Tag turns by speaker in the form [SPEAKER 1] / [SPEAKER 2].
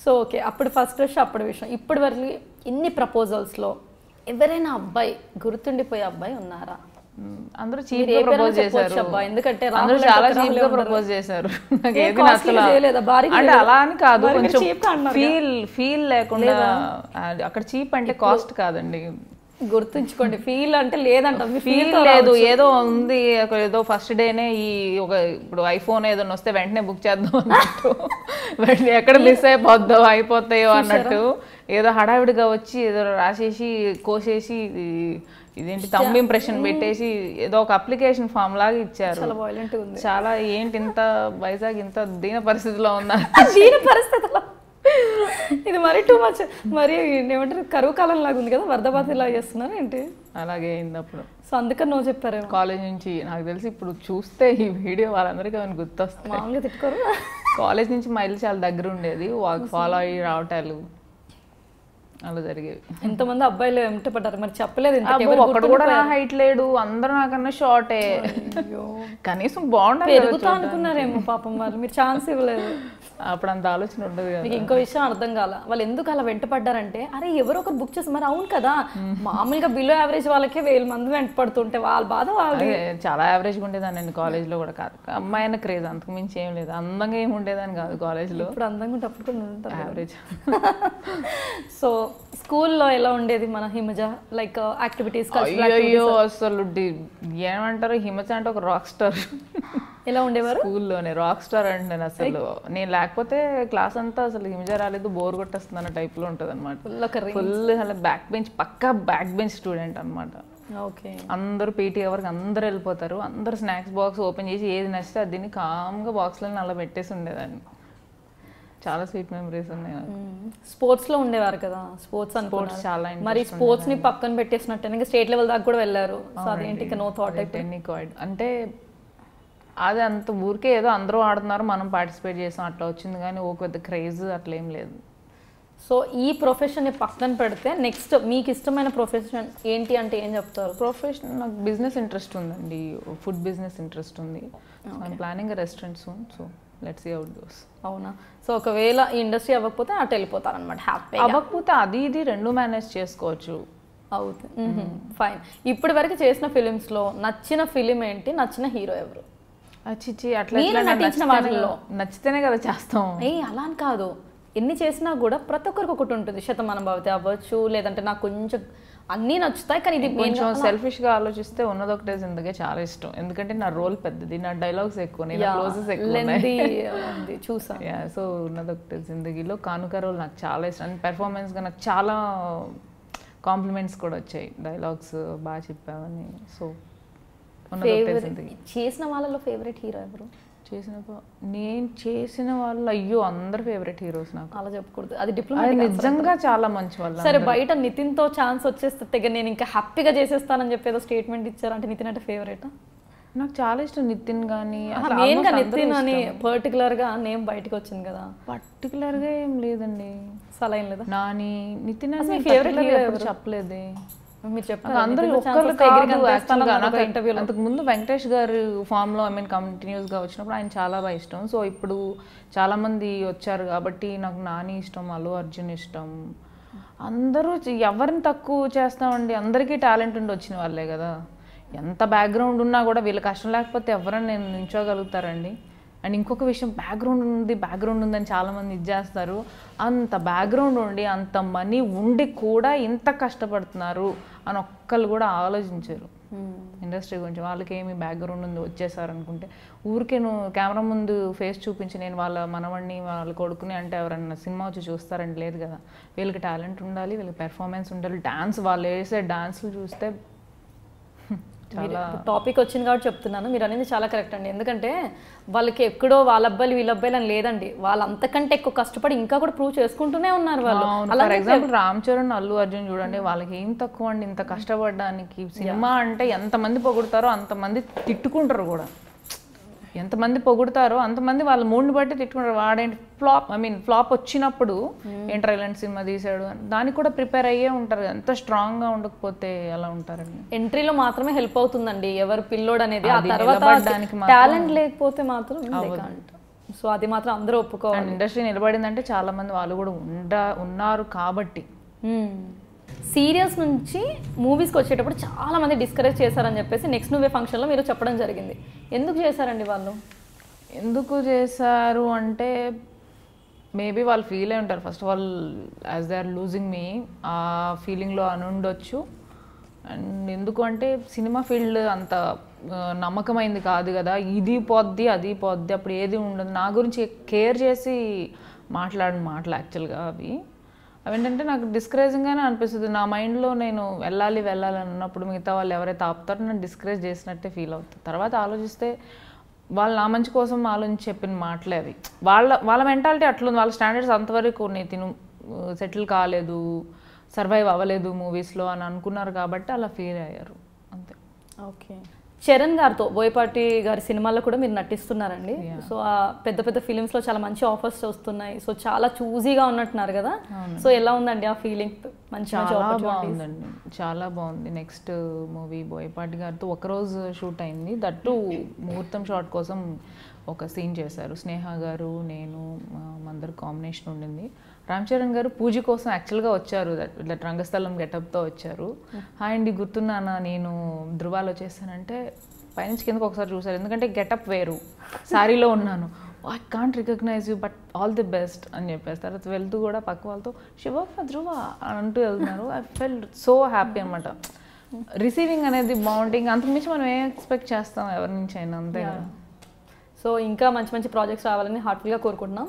[SPEAKER 1] So okay, అప్పుడు first crush అప్పుడు విషయం. ఇప్పటి వరకు ఇన్ని ప్రపోజల్స్లో ఎవరైనా అబ్బాయి గుర్తుండిపోయే అబ్బాయి ఉన్నారా?
[SPEAKER 2] అందరూ చీప్ గా ప్రపోజ్ చేశారు,
[SPEAKER 1] ఎందుకంటే
[SPEAKER 2] అందరూ చాలా చీప్ గా ప్రపోజ్ చేశారు. నాకు ఏది నచ్చలేదు. అంటే అలా అని కాదు, కొంచెం ఫీల్ లేకుండా. అక్కడ చీప్ అంటే కాస్ట్ కాదండి,
[SPEAKER 1] గుర్తుంచుకోండి. ఫీల్ అంటే లేదంట,
[SPEAKER 2] ఫీల్ లేదు, ఏదో ఉంది. ఏదో ఫస్ట్ డేనే ఈ ఒక ఇప్పుడు ఐఫోన్ ఏదైనా వస్తే వెంటనే బుక్ చేద్దాం అన్నట్టు, వెంటనే ఎక్కడ మిస్ అయిపోతాయో అన్నట్టు ఏదో హడావిడిగా వచ్చి ఏదో రాసేసి కోసేసి ఇదేంటి థంబ్ ఇంప్రెషన్ పెట్టేసి ఏదో ఒక అప్లికేషన్ ఫామ్ లాగా ఇచ్చారు. చాలా ఏంటి ఇంత వైజాగ్ ఇంత దీన పరిస్థితిలో ఉందా?
[SPEAKER 1] దీన పరిస్థితిలో ఇది మరీ టూ మచ్, మరి ఏమంటారు కరువు కాలం లాగా ఉంది కదా, వరదబాతి ఇలా చేస్తున్నారు ఏంటి?
[SPEAKER 2] అలాగే అయింది అప్పుడు.
[SPEAKER 1] సో అందుకని నువ్వు చెప్పారు
[SPEAKER 2] కాలేజ్ నుంచి. నాకు తెలిసి ఇప్పుడు చూస్తే ఈ వీడియో వాళ్ళందరికీ ఏమైనా గుర్తొస్తుంది.
[SPEAKER 1] మామూలుగా తిట్టుకోరు.
[SPEAKER 2] కాలేజ్ నుంచి మా ఇల్లు చాలా దగ్గర ఉండేది, వాక్ ఫాలో అయ్యి రావటాలు అలా జరిగేవి.
[SPEAKER 1] ఎంతమంది అబ్బాయిలు వెంట పడ్డారు మరి చెప్పలేదు?
[SPEAKER 2] ఒకడు కూడా నా హైట్ లేడు, అందరూ నాకన్నా షార్టే. కనీసం బాగుంటుంది
[SPEAKER 1] పెరుగుతా అనుకున్నారేమో పాపం వాళ్ళు, మీరు ఛాన్స్ ఇవ్వలేదు.
[SPEAKER 2] అప్పుడు అంత ఆలోచన ఉండదు కదా.
[SPEAKER 1] మీకు ఇంకో విషయం అర్థం కాల, వాళ్ళు ఎందుకు అలా వెంట పడ్డారంటే అరే ఎవరో ఒకరు బుక్ చేసి, మరి అవును కదా మామూలుగా బిలో యావరేజ్ వాళ్ళకే 1000 మంది వెంట పడుతుంటే వాళ్ళ బాధ వాళ్ళు.
[SPEAKER 2] చాలా యావరేజ్గా ఉండేదాన్ని నేను కాలేజ్లో కూడా. కాదు అమ్మాయి అయినా క్రేజ్, అంతకు మించి ఏం లేదు. అందంగా ఏమి ఉండేదాన్ని కాదు కాలేజ్లో.
[SPEAKER 1] ఇప్పుడు అందంగా ఉంటే అప్పుడు కూడా ఉంటారు
[SPEAKER 2] యావరేజ్.
[SPEAKER 1] సో స్కూల్లో ఎలా ఉండేది మన హిమజ, లైక్ యాక్టివిటీస్?
[SPEAKER 2] అయ్యో అసలు ఏమంటారు, హిమజ అంటే ఒక రాక్ స్టార్.
[SPEAKER 1] ఎలా ఉండేవారు
[SPEAKER 2] స్కూల్లోనే? రాక్ స్టార్ అంటే నేను అసలు, నేను లేకపోతే క్లాస్ అంతా అసలు హిమజ రాలేదు బోర్ కొట్టేస్తుంది అన్న టైప్లో ఉంటుంది అనమాట. ఫుల్ అలా బ్యాక్ బెంచ్, పక్కా బ్యాక్ బెంచ్ స్టూడెంట్ అనమాట.
[SPEAKER 1] ఓకే.
[SPEAKER 2] అందరూ పీటీ అవర్కి అందరు వెళ్ళిపోతారు, అందరు స్నాక్స్ బాక్స్ ఓపెన్ చేసి ఏది నచ్చితే అది దీన్ని కామ్గా బాక్స్లో అలా పెట్టేసి ఉండేదాన్ని. చాలా స్వీట్ మెమరీస్ ఉన్నాయి నాకు.
[SPEAKER 1] స్పోర్ట్స్లో ఉండేవారు కదా, స్పోర్ట్స్ చాలా. మరి స్పోర్ట్స్ని పక్కన పెట్టేసినట్టు ఇంకా స్టేట్ లెవెల్ దాకా కూడా వెళ్ళారు. సో అదేంటి ఇక నో థాట్
[SPEAKER 2] అయిపోయింది అంటే అది అంత ఊరికే ఏదో అందరూ ఆడుతున్నారు మనం పార్టిసిపేట్ చేసాం అట్లా వచ్చింది, కానీ ఒక పెద్ద క్రేజ్ అట్లా ఏం లేదు.
[SPEAKER 1] సో ఈ ప్రొఫెషన్ని పక్కన పెడితే నెక్స్ట్ మీకు ఇష్టమైన ప్రొఫెషన్ ఏంటి అంటే ఏం చెప్తారు?
[SPEAKER 2] ప్రొఫెషన్ నాకు బిజినెస్ ఇంట్రెస్ట్ ఉందండి, ఫుడ్ బిజినెస్ ఇంట్రెస్ట్ ఉంది. I'm planning restaurant soon, so let's see how it goes.
[SPEAKER 1] అవునా? సో ఒకవేళ ఈ ఇండస్ట్రీ అవ్వకపోతే అటు వెళ్ళిపోతారు అనమాట హ్యాపీ?
[SPEAKER 2] అవ్వకపోతే అది ఇది రెండు మేనేజ్ చేసుకోవచ్చు.
[SPEAKER 1] అవుతుంది. ఫైన్. ఇప్పటి వరకు చేసిన ఫిలిమ్స్లో నచ్చిన ఫిలిం ఏంటి, నచ్చిన హీరో ఎవరు?
[SPEAKER 2] చిచ్చి అట్లా నటించిన వాటిల్లో నచ్చితేనే కదా చేస్తాం.
[SPEAKER 1] అలా అని కాదు, ఎన్ని చేసినా కూడా ప్రతి ఒక్కరికి ఒకటి ఉంటుంది. శతమానం భవతి అవ్వచ్చు, లేదంటే నాకు కొంచెం అన్నీ నచ్చుతాయి, కానీ ఇది
[SPEAKER 2] కొంచెం సెల్ఫిష్గా ఆలోచిస్తే ఉన్నదొకటే జిందగీ చాలా ఇష్టం. ఎందుకంటే నా రోల్ పెద్దది, నా డైలాగ్స్ ఎక్కువ, నా క్లోజెస్ ఎక్కువ
[SPEAKER 1] చూసా.
[SPEAKER 2] సో ఉన్నదొకటే జిందగీలో కానుక రోల్ నాకు చాలా ఇష్టం. పెర్ఫార్మెన్స్గా నాకు చాలా కాంప్లిమెంట్స్ కూడా వచ్చాయి, డైలాగ్స్ బాగా చెప్పావని. సో
[SPEAKER 1] చేసిన వాళ్ళలో ఫేవరెట్ హీరో ఎవరు?
[SPEAKER 2] నేను చేసిన వాళ్ళు అయ్యో అందరు ఫేవరెట్ హీరోస్ నాకు.
[SPEAKER 1] అలా చెప్పకూడదు, అది డిప్లొమాటిక్.
[SPEAKER 2] నిజంగా చాలా మంచి వాళ్ళు.
[SPEAKER 1] సరే బయట నితిన్తో ఛాన్స్ వచ్చేస్తే తెగ నేను ఇంకా హ్యాపీగా చేసేస్తానని చెప్పి ఏదో స్టేట్మెంట్ ఇచ్చారు, అంటే నితిన్ అంటే ఫేవరెట్?
[SPEAKER 2] నాకు చాలా ఇష్టం నితిన్. కానీ
[SPEAKER 1] మెయిన్గా నితిన్ అని పర్టికులర్గా నేమ్ బయటకు వచ్చింది కదా?
[SPEAKER 2] పర్టికులర్గా ఏం లేదండి,
[SPEAKER 1] అలా ఏం లేదా?
[SPEAKER 2] నాని నితిన్ అని ఫేవరెట్ హీరో చెప్పలేదే.
[SPEAKER 1] మీరు చెప్పారు
[SPEAKER 2] అందరూ అంతకు ముందు వెంకటేష్ గారు ఫామ్లో కంటిన్యూస్గా వచ్చినప్పుడు ఆయన చాలా బాగా ఇష్టం. సో ఇప్పుడు చాలామంది వచ్చారు కాబట్టి నాకు నాని ఇష్టం, అల్లు అర్జున్ ఇష్టం. అందరూ ఎవరిని తక్కువ చేస్తామండి, అందరికీ టాలెంట్ ఉండి వచ్చిన వాళ్ళే కదా. ఎంత బ్యాక్గ్రౌండ్ ఉన్నా కూడా వీళ్ళ కష్టం లేకపోతే ఎవరైనా నేను నించోగలుగుతారండి. అండ్ ఇంకొక విషయం, బ్యాక్గ్రౌండ్ ఉందని చాలామంది ఇది చేస్తారు. అంత బ్యాక్గ్రౌండ్ ఉండి అంత మనీ ఉండి కూడా ఇంత కష్టపడుతున్నారు అని ఒక్కళ్ళు కూడా ఆలోచించారు ఇండస్ట్రీ గురించి. వాళ్ళకి ఏమి బ్యాక్గ్రౌండ్ ఉంది వచ్చేసారు అనుకుంటే, ఊరికే నువ్వు కెమెరా ముందు ఫేస్ చూపించి నేను వాళ్ళ మనవడిని వాళ్ళ కొడుకుని అంటే ఎవరన్నా సినిమా వచ్చి చూస్తారంటే లేదు కదా. వీళ్ళకి టాలెంట్ ఉండాలి, వీళ్ళకి పెర్ఫార్మెన్స్ ఉండాలి, డాన్స్ వాళ్ళు వేసే డాన్స్లు చూస్తే
[SPEAKER 1] టాపిక్ వచ్చింది కాబట్టి చెప్తున్నాను. మీరు అనేది చాలా కరెక్ట్ అండి. ఎందుకంటే వాళ్ళకి ఎక్కడో వాళ్ళ అబ్బాయిలు వీళ్ళ అబ్బాయిలు అని లేదండి, వాళ్ళు అంతకంటే ఎక్కువ కష్టపడి ఇంకా కూడా ప్రూవ్ చేసుకుంటూనే ఉన్నారు వాళ్ళు.
[SPEAKER 2] ఫర్ ఎగ్జాంపుల్ రామ్ చరణ్, అల్లు అర్జున్ చూడండి, వాళ్ళకి ఏం తక్కువ అండి ఇంత కష్టపడడానికి. సినిమా అంటే ఎంతమంది పొగుడతారో అంతమంది తిట్టుకుంటారు కూడా, ఎంతమంది పొగుడతారో అంతమంది వాళ్ళ మూడ్ని బట్టి తిట్టుకుంటారు. వాడేంటి ఫ్లాప్ వచ్చినప్పుడు ఏంట్రా ఇలాంటి సినిమా తీసాడు దానికి కూడా ప్రిపేర్ అయ్యే ఉంటారు. ఎంత స్ట్రాంగ్గా ఉండకపోతే ఎలా ఉంటారండి.
[SPEAKER 1] ఎంట్రీలో మాత్రమే హెల్ప్ అవుతుందండి ఎవరు పిల్లోడు అనేది, ఆ తర్వాత టాలెంట్ లేకపోతే మాత్రం సో అది మాత్రం అందరూ ఒప్పుకోవాలి.
[SPEAKER 2] ఇండస్ట్రీ నిలబడిందంటే చాలా మంది వాళ్ళు కూడా ఉన్నారు కాబట్టి.
[SPEAKER 1] సీరియల్స్ నుంచి మూవీస్కి వచ్చేటప్పుడు చాలా మంది డిస్కరేజ్ చేశారని చెప్పేసి నెక్స్ట్ నువ్వే ఫంక్షన్లో మీరు చెప్పడం జరిగింది. ఎందుకు చేశారండి వాళ్ళు?
[SPEAKER 2] ఎందుకు చేశారు అంటే మేబీ వాళ్ళు ఫీల్ అయి ఉంటారు. First of all as they are losing me, ఆ ఫీలింగ్లో అని ఉండొచ్చు. అండ్ ఎందుకు అంటే సినిమా ఫీల్డ్ అంత నమ్మకమైంది కాదు కదా, ఇది పోద్ది అది పోద్ది, అప్పుడు ఏది ఉండదు. నా గురించి కేర్ చేసి మాట్లాడిన మాటలు యాక్చువల్గా అవి ఏంటంటే నాకు డిస్కరేజింగ్గానే అనిపిస్తుంది. నా మైండ్లో నేను వెళ్ళాలి అన్నప్పుడు మిగతా వాళ్ళు ఎవరైతే ఆపుతారో నన్ను డిస్కరేజ్ చేసినట్టే ఫీల్ అవుతుంది. తర్వాత ఆలోచిస్తే వాళ్ళు నా మంచి కోసం ఆలోచించి చెప్పిన మాటలే అవి. వాళ్ళ మెంటాలిటీ అట్లుంది, వాళ్ళ స్టాండర్డ్స్ అంతవరకు తిను సెటిల్ కాలేదు, సర్వైవ్ అవ్వలేదు మూవీస్లో అని అనుకున్నారు కాబట్టి అలా ఫీల్ అయ్యారు అంతే.
[SPEAKER 1] ఓకే. చరణ్ గారితో బోయపాటి గారి సినిమాల్లో కూడా మీరు నటిస్తున్నారండి. సో ఆ పెద్ద పెద్ద ఫిలిమ్స్లో చాలా మంచి ఆఫర్స్ వస్తున్నాయి. సో చాలా చూజీగా ఉన్నట్టున్నారు కదా, సో ఎలా ఉందండి ఆ ఫీలింగ్?
[SPEAKER 2] చాలా బాగుందండి, చాలా బాగుంది. నెక్స్ట్ మూవీ బోయపాటి గారితో ఒకరోజు షూట్ అయింది, దట్టు ముహూర్తం షాట్ కోసం ఒక సీన్ చేశారు. స్నేహ గారు, నేను, అందరు కాంబినేషన్ ఉండింది. రామ్ చరణ్ గారు పూజ కోసం యాక్చువల్గా వచ్చారు, ఇట్లా రంగస్థలం గెటప్తో వచ్చారు. హాయ్ అండి గుర్తున్నానా నేను ధృవాలు వచ్చేసానంటే పైనుంచి కిందకు ఒకసారి చూసారు, ఎందుకంటే గెటప్ వేరు, శారీలో ఉన్నాను. I can't recognise you but all the best అని చెప్పేసి తర్వాత వెళ్తూ కూడా పక్క వాళ్ళతో శివ ధృవ అని అంటూ వెళ్తున్నారు. ఐ ఫెల్ట్ సో హ్యాపీ అనమాట. రిసీవింగ్ అనేది బాగుంటుంది, అంతకుమించి మనం ఏం ఎక్స్పెక్ట్ చేస్తాం ఎవరి నుంచి అయినా, అంతే కదా.
[SPEAKER 1] సో ఇంకా మంచి మంచి ప్రాజెక్ట్స్ రావాలని హార్ట్ఫుల్గా కోరుకుంటున్నాం.